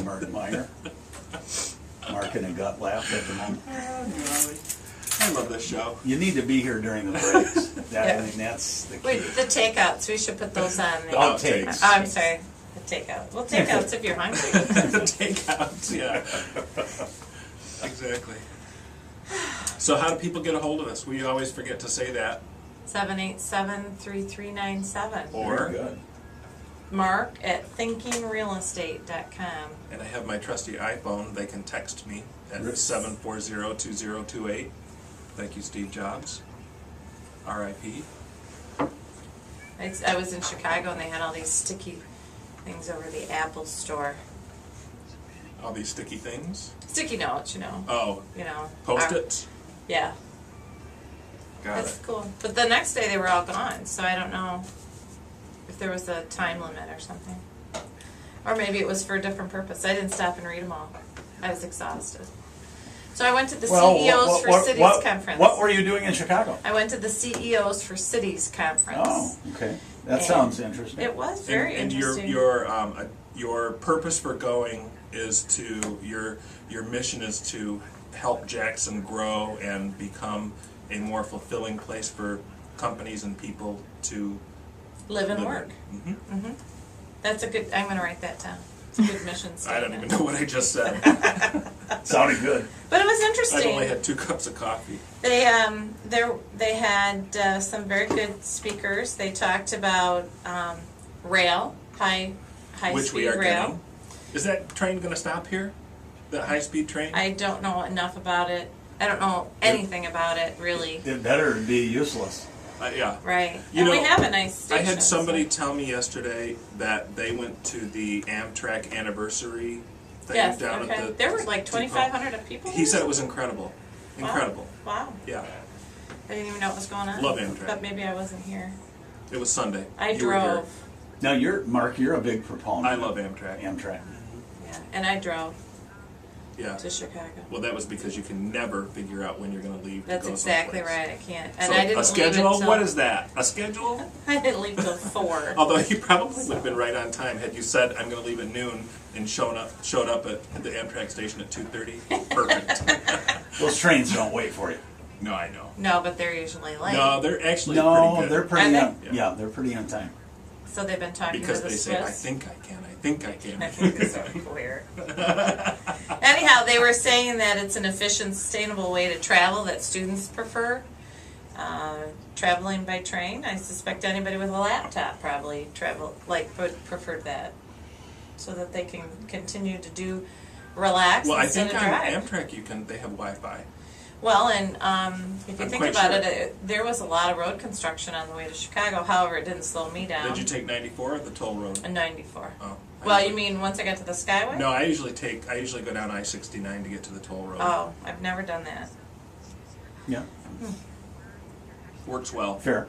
Mark Meyer. Mark in a gut laugh at the moment. I love this show. You need to be here during the breaks. Yeah. I mean, that's the key. Wait, the takeouts, we should put those on. The outtakes. Oh, I'm sorry, the takeout. Well, takeouts if you're hungry. The takeouts, yeah. Exactly. So how do people get a hold of us? We always forget to say that. 787-3397. Very Or, good. Mark at thinkingrealestate.com. and I have my trusty iPhone. They can text me at Rick. 740-2028. Thank you, Steve Jobs. R.I.P. I was in Chicago and they had all these sticky things over the Apple store. All these sticky things. Sticky notes, Oh, our- Post-its. Yeah, Got that's it. cool. But the next day they were all gone, so I don't know if there was a time limit or something. Or maybe it was for a different purpose. I didn't stop and read them all. I was exhausted. So I went to the CEOs for Cities Conference. What were you doing in Chicago? I went to the CEOs for Cities Conference. Oh, okay. That And sounds interesting. It was very and interesting. your purpose for going is to your mission is to help Jackson grow and become a more fulfilling place for companies and people to Live and work. Mm-hmm. That's a good, I'm going to write that down. It's a good mission I statement. don't even know what I just said. Sounded good. But it was I've interesting. only had 2 cups of coffee. They had some very good speakers. They talked about rail, high Which we speed are rail. getting. Is that train going to stop here? That high-speed train? I don't know enough about it. I don't know anything about it really. It better be useless. Yeah. Right. You And know, we have a nice I station. had somebody so- tell me yesterday that they went to the Amtrak anniversary thing Yes. down Okay. at the. There were like depot. 2,500 people. He said it was incredible. Wow. Incredible. Wow. Yeah. I didn't even know what was going on. Love Amtrak. But maybe I wasn't here. It was Sunday. I You were here. drove. Now, Mark, you're a big proponent. I love Amtrak. Amtrak. Yeah. And I drove Yeah. to Chicago. Well, that was because you can never figure out when you're going to leave. to That's go exactly someplace. right. I can't. And So I didn't a schedule? leave until, What is that? A schedule? I didn't leave till 4. Although you probably would have been right on time had you said I'm going to leave at noon and showed up at the Amtrak station at 2:30. Perfect. Those trains don't wait for you. No, I know. No, but they're usually late. No, they're actually No, pretty good. they're pretty Are they? on. Yeah. Yeah, they're pretty on time. So they've been talking Because to the they Swiss. say, I think I can, I think I can. I think it's so clear. Anyhow, they were saying that it's an efficient, sustainable way to travel that students prefer. Traveling by train, I suspect anybody with a laptop probably preferred that, so that they can continue to relax Well, I instead think of on drive. Amtrak they have Wi-Fi. Well, and if you I'm think quite about sure. it, there was a lot of road construction on the way to Chicago. However, it didn't slow me down. Did you take 94 or the toll road? A 94. Oh. Well, you mean once I got to the Skyway? No, I usually go down I-69 to get to the toll road. Oh, I've never done that. Yeah, Works well. fair.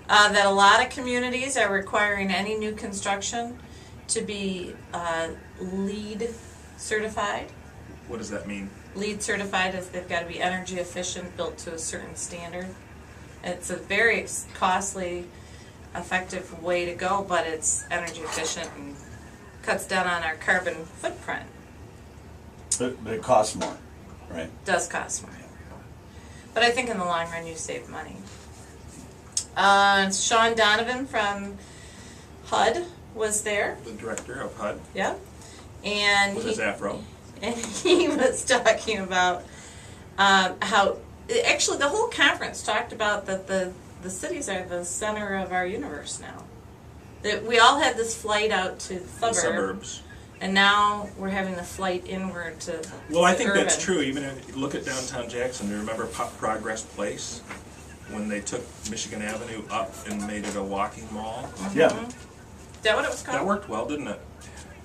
That a lot of communities are requiring any new construction to be LEED certified. What does that mean? LEED certified is they've got to be energy efficient, built to a certain standard. It's a very costly, effective way to go, but it's energy efficient and cuts down on our carbon footprint. But it costs more, right? Does cost more. But I think in the long run you save money. Sean Donovan from HUD was there. The director of HUD Yep. And with his afro. and he was talking about how actually the whole conference talked about that the cities are the center of our universe now. That we all had this flight out to The suburbs. and now we're having the flight inward to Well, I to think urban. that's true. Even if you look at downtown Jackson, do you remember Progress Place? When they took Michigan Avenue up and made it a walking mall? Yeah. Is that what it was called? That worked well, didn't it?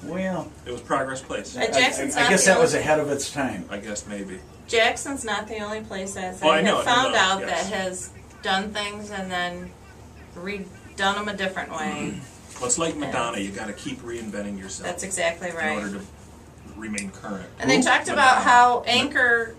Well, It was Progress Place. Jackson's I not guess the that was only- ahead of its time. I guess maybe. Jackson's not the only place as Oh, I know, have found no, out yes. that has done things and then redone them a different way. Well, it's like Madonna. You got to keep reinventing yourself. That's exactly in right. order to remain current. And they talked about how Anchor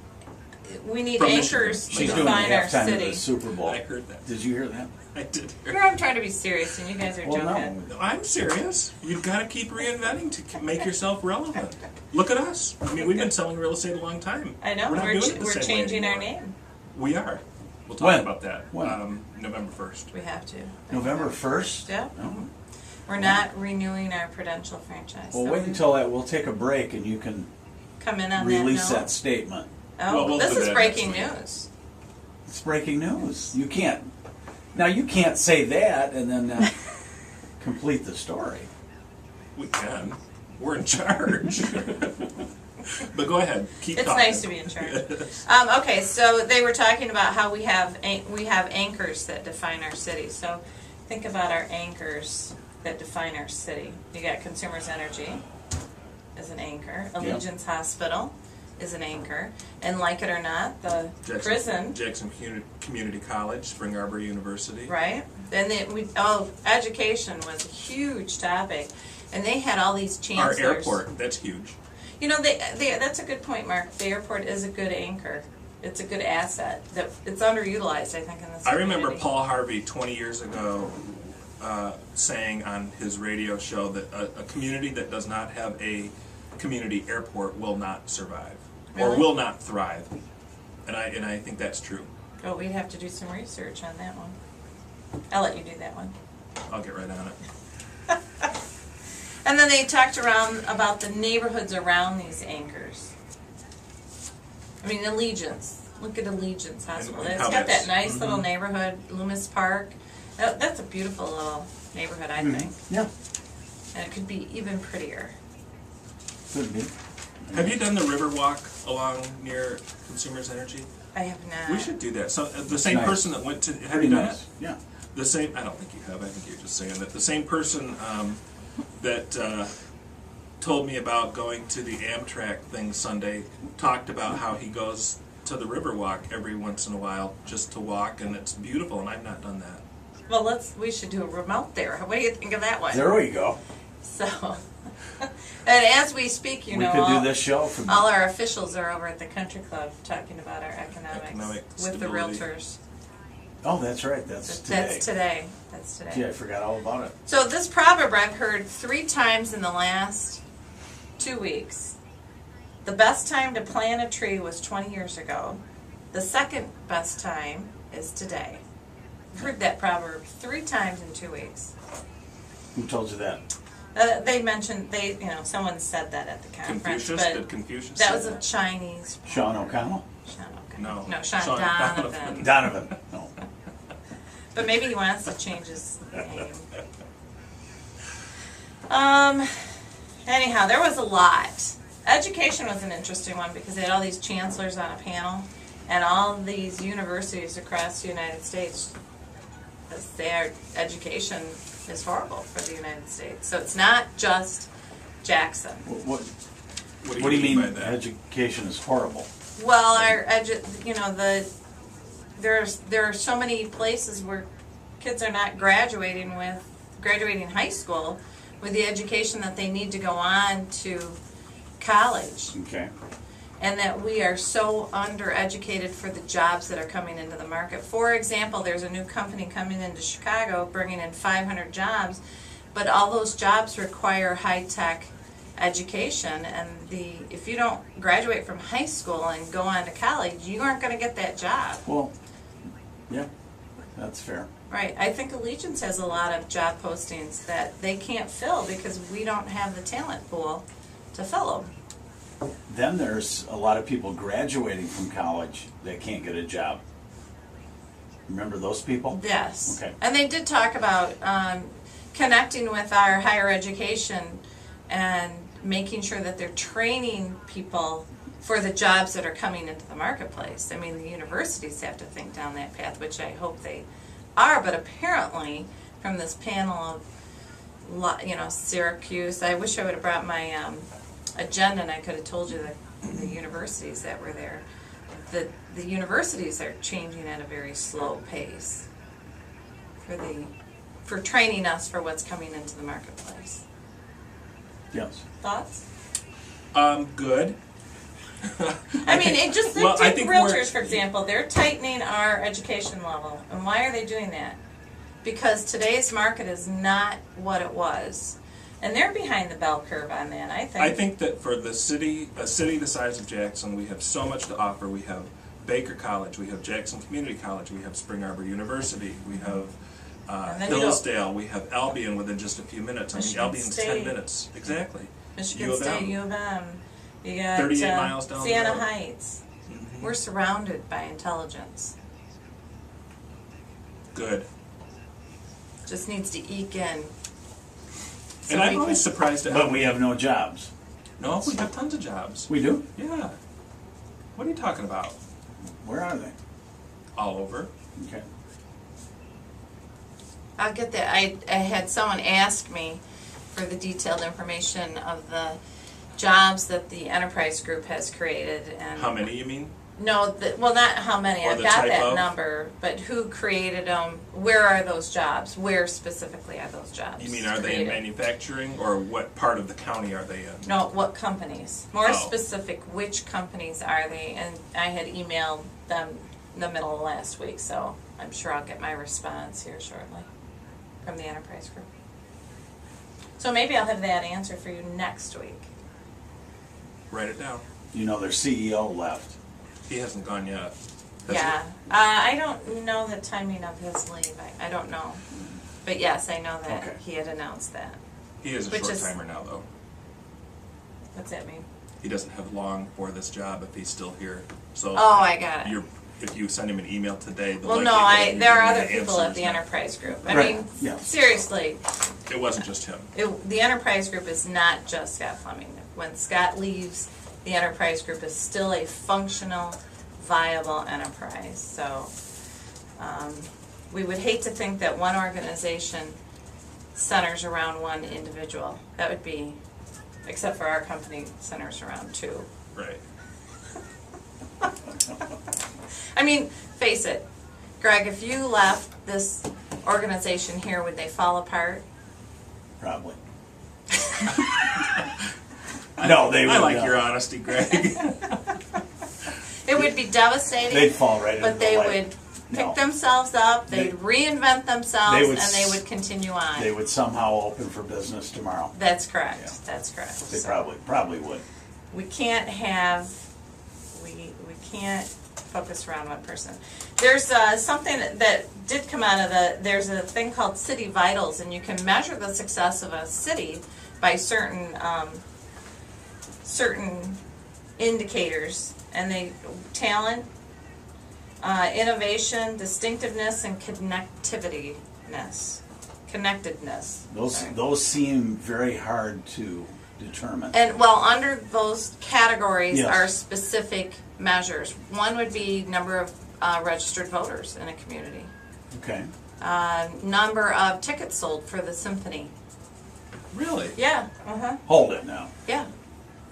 we need From Michigan. anchors to She's doing define our halftime of the city. Super Bowl. I heard that. Did you hear that? I did hear. Here I'm trying to be serious, and you guys are Well, joking. no. I'm serious. You've got to keep reinventing to make yourself relevant. Look at us. I mean, we've been selling real estate a long time. I know, We're not doing it the we're same way changing our anymore. name. We are. We'll talk When? about that. When? November 1st. We have to. November 1st? Yeah. Oh. We're not renewing our Prudential franchise. Well, so wait we until that. We'll take a break and you can come in on release that that note. statement. Oh, Well, we'll this do is that breaking next week. news. It's breaking news. You can't. Now you can't say that and then complete the story. We can. We're in charge. But go ahead. Keep It's talking. nice to be in charge. Okay, so they were talking about how we have anchors that define our city. So think about our anchors that define our city. You got Consumers Energy is an anchor. Allegiance Hospital is an anchor. And like it or not, the prison, Jackson Community College, Spring Arbor University. right? Then education was a huge topic. And they had all these chancellors. Our airport, that's huge. You know, that's a good point, Mark. The airport is a good anchor. It's a good asset. It's underutilized, I think, in this I remember community. Paul Harvey 20 years ago saying on his radio show that a community that does not have a community airport will not survive or Really? will not thrive. And I think that's true. Oh, we'd have to do some research on that one. I'll let you do that one. I'll get right on it. And then they talked around about the neighborhoods around these anchors. I mean, Allegiance. Look at Allegiance Hospital. And It's how got that's- that nice little neighborhood, Loomis Park. That's a beautiful little neighborhood, I think. Yeah, And it could be even prettier. could be. Have you done the river walk along near Consumers Energy? I have not. We should do that. So the same Nice. person that went to have Pretty you done nice. it? Yeah. The same. I don't think you have. I think you're just saying that. The same person that told me about going to the Amtrak thing Sunday talked about how he goes to the Riverwalk every once in a while just to walk, and it's beautiful. And I've not done that. Well, we should do a remote there. What do you think of that one? There we go. So, and as we speak, We could do this show from. all our officials are over at the country club talking about our economics Economic with the stability. realtors. Oh, that's right. That's today. That's today. That's today. Gee, I forgot all about it. So this proverb I've heard 3 times in the last 2 weeks. The best time to plant a tree was 20 years ago. The second best time is today. I've heard that proverb 3 times in 2 weeks. Who told you that? They mentioned someone said that at the conference, Confucius? Did but Confucius that say was a Chinese. Sean O'Connell? Sean No. no, Sean Sean Donovan. Donovan. Donovan. No. But maybe he wants to change his name. Anyhow, there was a lot. Education was an interesting one because they had all these chancellors on a panel, and all these universities across the United States. Their education is horrible for the United States. So it's not just Jackson. What What do you mean by that? education is horrible? Well, there are so many places where kids are not graduating high school with the education that they need to go on to college, Okay. and that we are so undereducated for the jobs that are coming into the market. For example, there's a new company coming into Chicago bringing in 500 jobs, but all those jobs require high-tech education, and if you don't graduate from high school and go on to college, you aren't going to get that job. Well, yeah, that's fair. Right. I think Allegiance has a lot of job postings that they can't fill because we don't have the talent pool to fill them. Then there's a lot of people graduating from college that can't get a job. Remember those people? Yes. Okay. And they did talk about connecting with our higher education and making sure that they're training people for the jobs that are coming into the marketplace. I mean, the universities have to think down that path, which I hope they are, but apparently from this panel of, Syracuse, I wish I would have brought my agenda and I could have told you the universities that were there. The universities are changing at a very slow pace for training us for what's coming into the marketplace. Yes. Thoughts? Good. I mean, it just Well, I take think we're- realtors, for example, they're tightening our education level. And why are they doing that? Because today's market is not what it was. And they're behind the bell curve on that, I think. I think that for a city the size of Jackson, we have so much to offer. We have Baker College, we have Jackson Community College, we have Spring Arbor University, we have And then you go- Hillsdale, we have Albion within just a few minutes. I mean, Michigan Albion's State. 10 minutes. Exactly. Michigan U of State, M. U of M. You got 38 miles down the Siena road. Heights. Mhm. We're surrounded by intelligence. Good. Just needs to eke in. So And I'm we always can- surprised at But we have no jobs. No, we have tons of jobs. We do? Yeah. What are you talking about? Where are they? All over. Okay. I'll get that. I had someone ask me for the detailed information of the jobs that the enterprise group has created, and How many you mean? no, well, not how many. Or I've the got type that of? number, but who created them? Where are those jobs? Where specifically are those jobs? You mean, are they in created? manufacturing, or what part of the county are they in? No, what companies? More Oh. specific, which companies are they? And I had emailed them in the middle of last week, so I'm sure I'll get my response here shortly from the enterprise group. So maybe I'll have that answer for you next week. Write it down. You know, their CEO left. He hasn't gone yet. Has Yeah, I don't know the timing of his leave. I don't know. But yes, I know that Okay. he had announced that. He is a Which short is- timer now, though. What's that mean? He doesn't have long for this job if he's still here. So Oh, I got it. if you send him an email today, the Well, no, likelihood of you there are getting other an people answer at is the not- enterprise group. I Right, mean, yeah. seriously, It wasn't just him. the enterprise group is not just Scott Fleming. When Scott leaves, the enterprise group is still a functional, viable enterprise. So we would hate to think that one organization centers around one individual. That would be, except for our company centers around two. Right. I mean, face it, Greg, if you left this organization here, would they fall apart? Probably. No, they would. I like your honesty, Greg. It would be devastating. They'd fall right into But they the would light. pick No. themselves up, they'd reinvent themselves, They would and they s- would continue on. They would somehow open for business tomorrow. That's correct. Yeah. That's correct. They So probably would. we can't have we can't focus around one person. There's something that did come out of there's a thing called City Vitals, and you can measure the success of a city by certain indicators, and talent, innovation, distinctiveness, and connectedness. Sorry. Those seem very hard to determine. And well, under those categories Yes. are specific measures. One would be number of registered voters in a community, Okay. number of tickets sold for the symphony. Really? Yeah, Hold it now. yeah.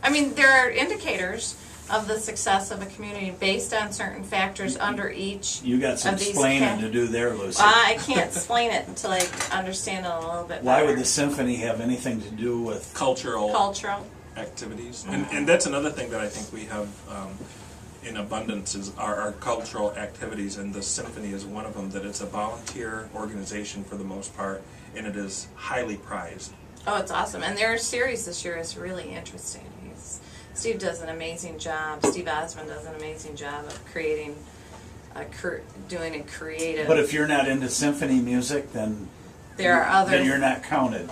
I mean, there are indicators of the success of a community based on certain factors under each. You got some of these explaining to do there, Lucy. I can't explain it until I understand it a little bit Why better. would the symphony have anything to do with? Cultural Cultural. activities. And that's another thing that I think we have in abundance is our cultural activities, and the symphony is one of them, that it's a volunteer organization for the most part, and it is highly prized. Oh, it's awesome. And their series this year is really interesting. Steve does an amazing job. Steve Osmond does an amazing job of creating, doing a creative. But if you're not into symphony music, then there are other. then you're not counted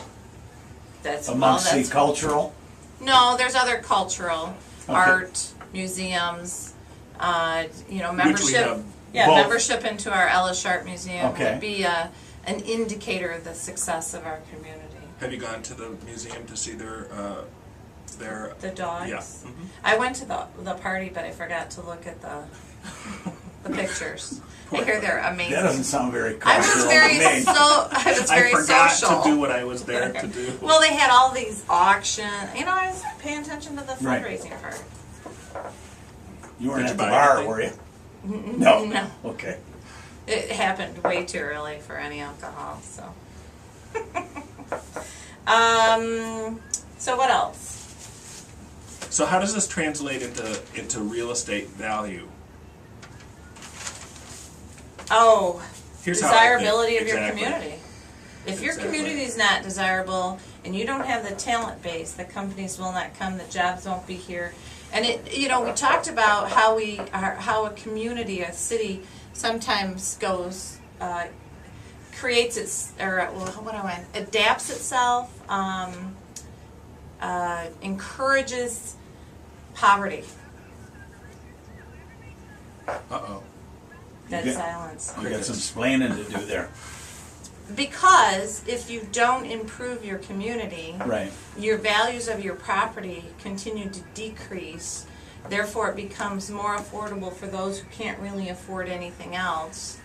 that's amongst well, the that's, cultural. No, there's other cultural, Okay. art, museums, membership. we have yeah, both. membership into our Ellis Sharp Museum Okay. would be an indicator of the success of our community. Have you gone to the museum to see their The dogs. Yeah. Mhm. I went to the party, but I forgot to look at the pictures. I hear they're amazing. That doesn't sound very I cultural was to very me. I was very I forgot social. to do what I was there to do. Well, they had all these auctions. I was paying attention to the Right. fundraising part. You weren't Did at you the buy bar, anything? were you? No. No. Okay. It happened way too early for any alcohol. So. So what else? So how does this translate into real estate value? Oh, Here's how I think. desirability of your Exactly. community. If your Exactly. community is not desirable and you don't have the talent base, the companies will not come, the jobs won't be here. And it, you know, we talked about how how a community, a city, sometimes goes, creates its, or well, what do I want? Adapts itself, encourages poverty. Uh-oh. Dead Yeah. silence. You got some explaining to do there. Because if you don't improve your community, Right. your values of your property continue to decrease. Therefore, it becomes more affordable for those who can't really afford anything else.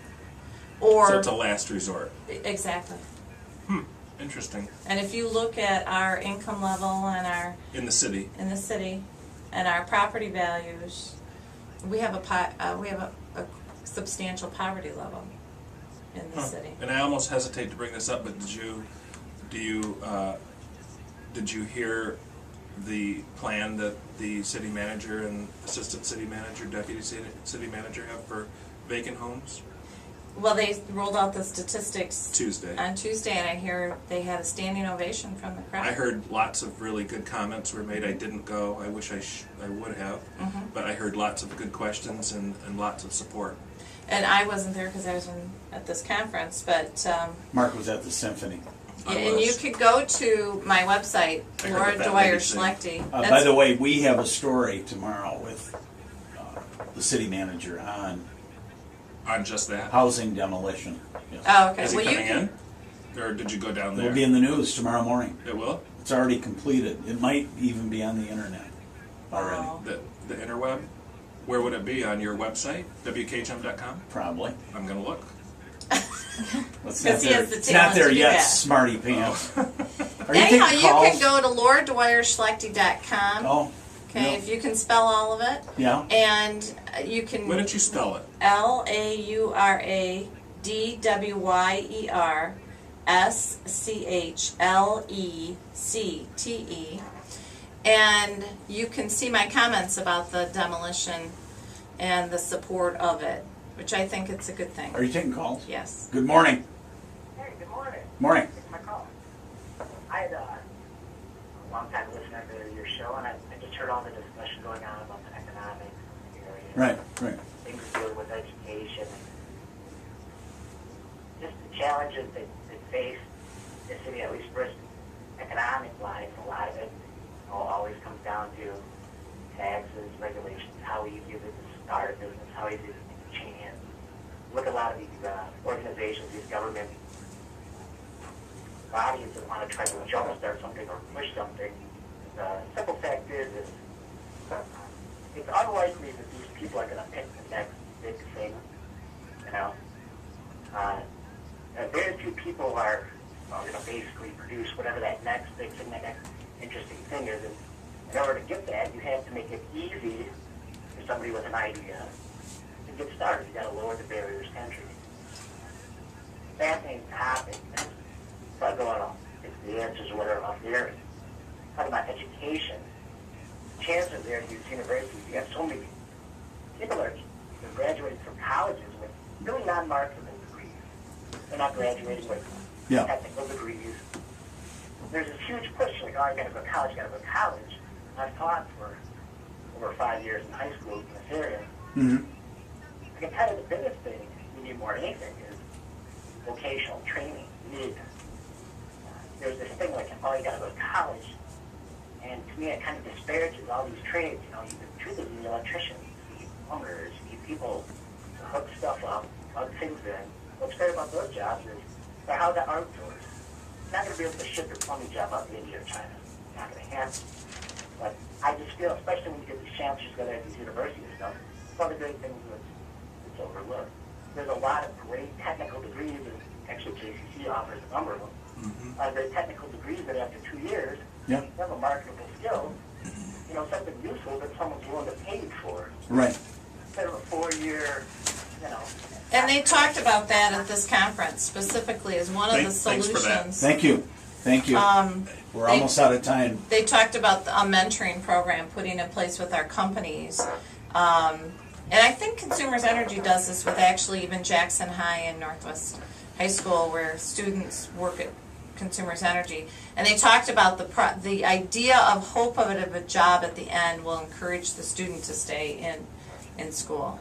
Or So it's a last resort. exactly. Interesting. And if you look at our income level and our In the city. in the city and our property values, we have a substantial poverty level in the city. And I almost hesitate to bring this up, but did you hear the plan that the city manager and assistant city manager, deputy city manager have for vacant homes? Well, they rolled out the statistics Tuesday. on Tuesday, and I hear they had a standing ovation from the crowd. I heard lots of really good comments were made. I didn't go. I wish I would have. But I heard lots of good questions and lots of support. And I wasn't there because I was at this conference, but Mark was at the symphony. and you could go to my website, I heard Laura that Dwyer lady sing. Schlechte. By the way, we have a story tomorrow with the city manager on On just that. housing demolition. Yes. Oh, okay. Is he Well, you coming can, in? Or did you go down It'll there? be in the news tomorrow morning. It will? It's already completed. It might even be on the internet already. Wow. The interweb? Where would it be? On your website? WKHM.com? Probably. I'm going to look. It's 'Cause he has the It's not talent there to do yet, that. smarty pants. Are you anyhow, taking you calls? can go to lauradwyerschlechte.com. Oh, Okay, yeah. if you can spell all of it, Yeah. and you can. Why don't you spell it? LAURADWYERSCHLECTE, and you can see my comments about the demolition and the support of it, which I think it's a good thing. Are you taking calls? Yes. Good morning. Hey, good morning. Morning. Thanks for my call. I had a long-time listener to your show, and I just heard all the discussion going on about the economics in the area. Right, right. Things dealing with education. Just the challenges that face the city, at least first economic-wise, a lot of it always comes down to taxes, regulations, how easy is it to start a business, how easy is it to change. Look at a lot of these organizations, these government bodies that want to try to jumpstart something or push something. The simple fact is it's unlikely that these people are going to pick the next big thing. You know, very few people are going to basically produce whatever that next big thing, that next interesting thing is. And in order to get that, you have to make it easy for somebody with an idea to get started. You got to lower the barriers to entry. Fascinating topic. So I go on, if the answers or whatever off the air. Talking about education. Chances there at these universities, you have so many people that are graduating from colleges with really non-marketable degrees. They're not graduating with Yeah. technical degrees. There's this huge push, like, oh, you gotta go to college, you gotta go to college. I've taught for over 5 years in high school in this area. Mm-hmm. I can tell you the biggest thing we need more than anything is vocational training. We need, there's this thing like, oh, you gotta go to college. And to me, it kind of disparages all these trades. You know, the truth is, you need electricians, you need plumbers, you need people to hook stuff up, plug things in. What's great about those jobs is they're how the outdoors. You're not going to be able to ship your plumbing job out to India or China. It's not going to happen. But I just feel, especially when you get these champions together at these universities and stuff, it's one of the great things that's overlooked. There's a lot of great technical degrees, and actually JCC offers a number of them. A lot of great technical degrees that after 2 years, Yeah. you have a marketable skill, you know, something useful that someone's willing to pay you for. Right. Instead of a 4-year, you know. And they talked about that at this conference specifically as one of the Thanks for that. solutions. Thank you. Thank you. We're they- almost out of time. They talked about a mentoring program putting in place with our companies. And I think Consumers Energy does this with actually even Jackson High and Northwest High School, where students work at Consumers Energy. And they talked about the idea of hope of it of a job at the end will encourage the student to stay in school.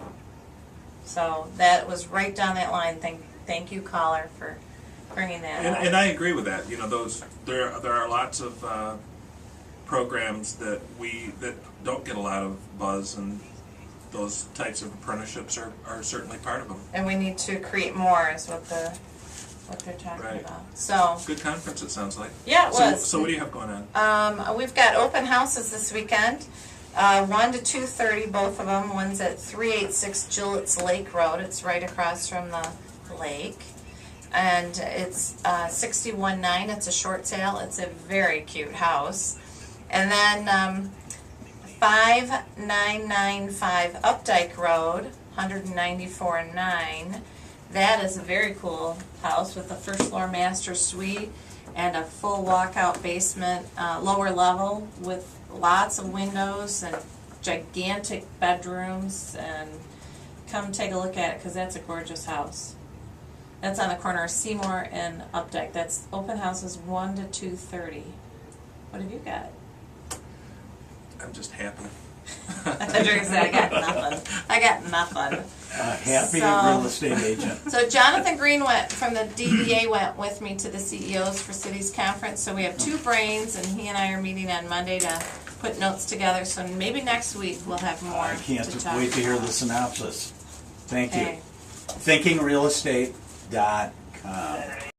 So that was right down that line. Thank you, caller, for bringing that up. And I agree with that. You know, there are lots of programs that don't get a lot of buzz, and those types of apprenticeships are certainly part of them. And we need to create more, is what they're talking Right. about. So Good conference, it sounds like. yeah, it was. So what do you have going on? We've got open houses this weekend, 1 to 2:30, both of them. One's at 386 Gillett's Lake Road. It's right across from the lake. And it's 61.9. It's a short sale. It's a very cute house. And then 5995 Updike Road, 194.9. That is a very cool house with a first floor master suite and a full walkout basement, lower level with lots of windows and gigantic bedrooms. And come take a look at it, because that's a gorgeous house. That's on the corner of Seymour and Updike. That's open houses 1 to 2:30. What have you got? I'm just happy. I thought you were gonna say, I got nothing. I got nothing. Happy So- real estate agent. So Jonathan Green from the DDA went with me to the CEOs for Cities Conference. So we have two brains, and he and I are meeting on Monday to put notes together. So maybe next week we'll have more I can't to talk wait to hear about. the synopsis. Thank you. Okay. ThinkingRealestate.com.